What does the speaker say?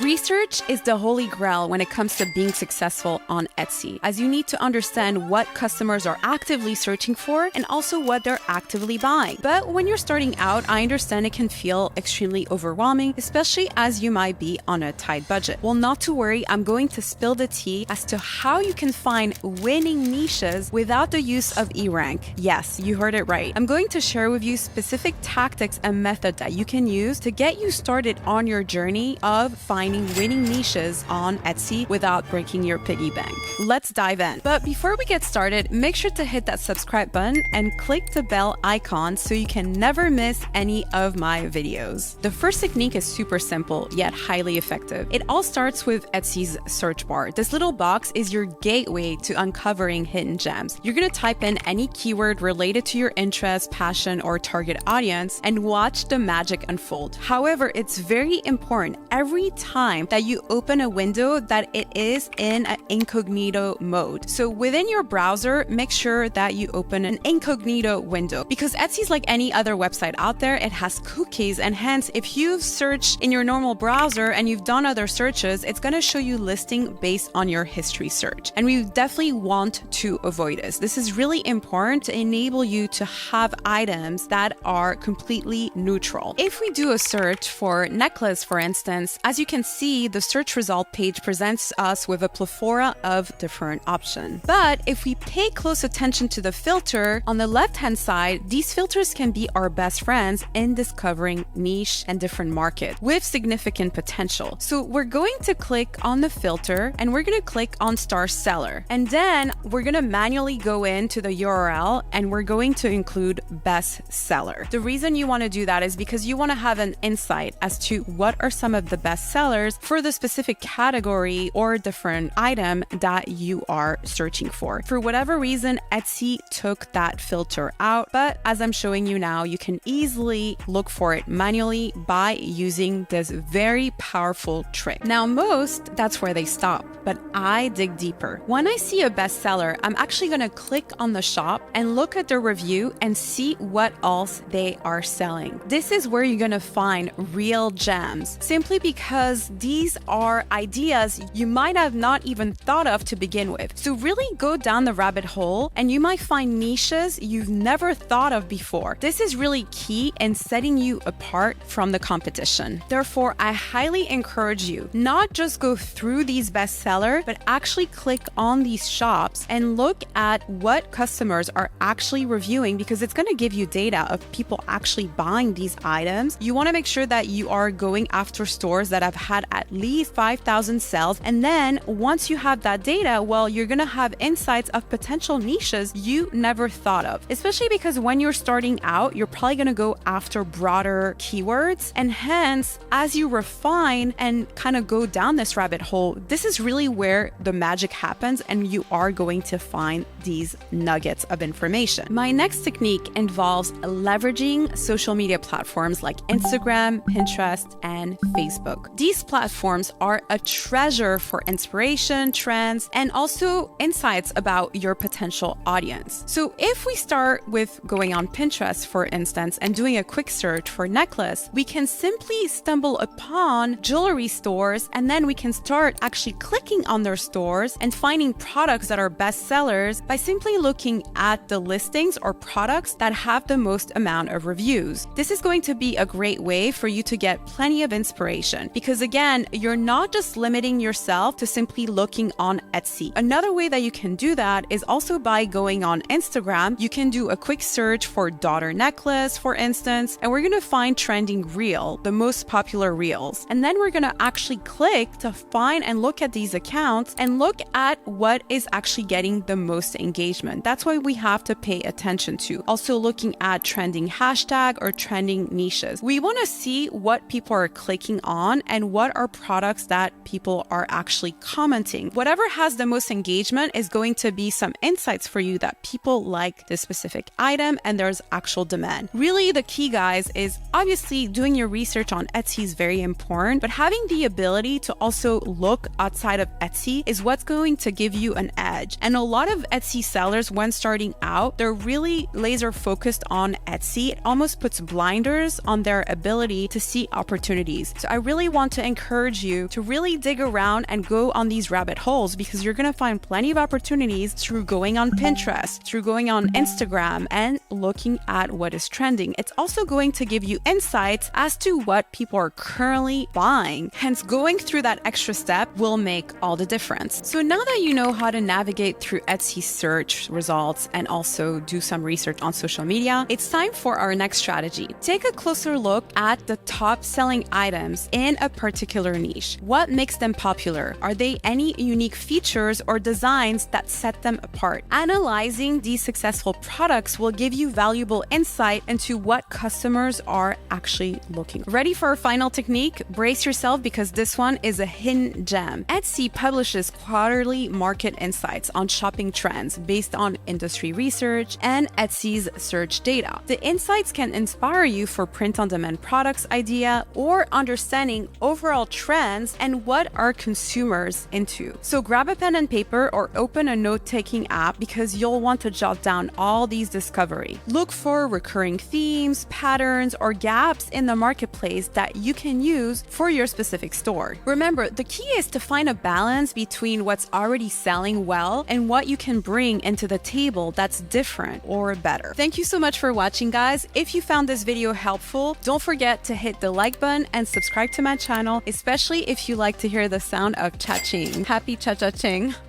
Research is the holy grail when it comes to being successful on Etsy, as you need to understand what customers are actively searching for and also what they're actively buying. But when you're starting out, I understand it can feel extremely overwhelming, especially as you might be on a tight budget. Well, not to worry, I'm going to spill the tea as to how you can find winning niches without the use of Erank. Yes, you heard it right. I'm going to share with you specific tactics and methods that you can use to get you started on your journey of finding winning niches on Etsy without breaking your piggy bank. Let's dive in. But before we get started, make sure to hit that subscribe button and click the bell icon so you can never miss any of my videos. The first technique is super simple, yet highly effective. It all starts with Etsy's search bar. This little box is your gateway to uncovering hidden gems. You're going to type in any keyword related to your interest, passion, or target audience and watch the magic unfold. However, it's very important every time that you open a window that it is in an incognito mode. So within your browser, make sure that you open an incognito window because Etsy's like any other website out there. It has cookies, and hence if you've searched in your normal browser and you've done other searches, it's going to show you listing based on your history search. And we definitely want to avoid this. This is really important to enable you to have items that are completely neutral. If we do a search for necklace, for instance, as you can see, the search result page presents us with a plethora of different options. But if we pay close attention to the filter on the left-hand side, these filters can be our best friends in discovering niche and different market with significant potential. So we're going to click on the filter and we're going to click on star seller. And then we're going to manually go into the URL and we're going to include best seller. The reason you want to do that is because you want to have an insight as to what are some of the best sellers for the specific category or different item that you are searching for. For whatever reason, Etsy took that filter out, but as I'm showing you now, you can easily look for it manually by using this very powerful trick. Now, that's where they stop, but I dig deeper. When I see a bestseller, I'm actually going to click on the shop and look at the review and see what else they are selling. This is where you're going to find real gems, simply because these are ideas you might have not even thought of to begin with. So really go down the rabbit hole and you might find niches you've never thought of before. This is really key in setting you apart from the competition. Therefore, I highly encourage you not just go through these bestsellers, but actually click on these shops and look at what customers are actually reviewing, because it's going to give you data of people actually buying these items. You want to make sure that you are going after stores that have had at least 5,000 sales. And then once you have that data, well, you're going to have insights of potential niches you never thought of, especially because when you're starting out, you're probably going to go after broader keywords. And hence, as you refine and kind of go down this rabbit hole, this is really where the magic happens and you are going to find these nuggets of information. My next technique involves leveraging social media platforms like Instagram, Pinterest, and Facebook. These platforms are a treasure for inspiration, trends, and also insights about your potential audience. So if we start with going on Pinterest, for instance, and doing a quick search for necklace, we can simply stumble upon jewelry stores, and then we can start actually clicking on their stores and finding products that are best sellers by simply looking at the listings or products that have the most amount of reviews. This is going to be a great way for you to get plenty of inspiration because, again, you're not just limiting yourself to simply looking on Etsy. Another way that you can do that is also by going on Instagram. You can do a quick search for daughter necklace, for instance, and we're going to find trending reel, the most popular reels. And then we're going to actually click to find and look at these accounts and look at what is actually getting the most engagement. That's why we have to pay attention to. Also looking at trending hashtag or trending niches. We want to see what people are clicking on and what are products that people are actually commenting. Whatever has the most engagement is going to be some insights for you that people like this specific item and there's actual demand. Really, the key, guys, is obviously doing your research on Etsy is very important, but having the ability to also look outside of Etsy is what's going to give you an edge. And a lot of Etsy sellers, when starting out, they're really laser focused on Etsy. It almost puts blinders on their ability to see opportunities. So I really want to encourage you to really dig around and go on these rabbit holes, because you're going to find plenty of opportunities through going on Pinterest, through going on Instagram, and looking at what is trending. It's also going to give you insights as to what people are currently buying. Hence, going through that extra step will make all the difference. So now that you know how to navigate through Etsy search results and also do some research on social media, it's time for our next strategy. Take a closer look at the top selling items in a particular niche. What makes them popular? Are they any unique features or designs that set them apart? Analyzing these successful products will give you valuable insight into what customers are actually looking for. Ready for our final technique? Brace yourself, because this one is a hidden gem. Etsy publishes quarterly market insights on shopping trends based on industry research and Etsy's search data. The insights can inspire you for print-on-demand products idea or understanding overall trends and what are consumers into. So grab a pen and paper or open a note-taking app, because you'll want to jot down all these discoveries. Look for recurring themes, patterns, or gaps in the marketplace that you can use for your specific store. Remember, the key is to find a balance between what's already selling well and what you can bring into the table that's different or better. Thank you so much for watching, guys. If you found this video helpful, don't forget to hit the like button and subscribe to my channel, especially if you like to hear the sound of cha-ching. Happy cha-cha-ching!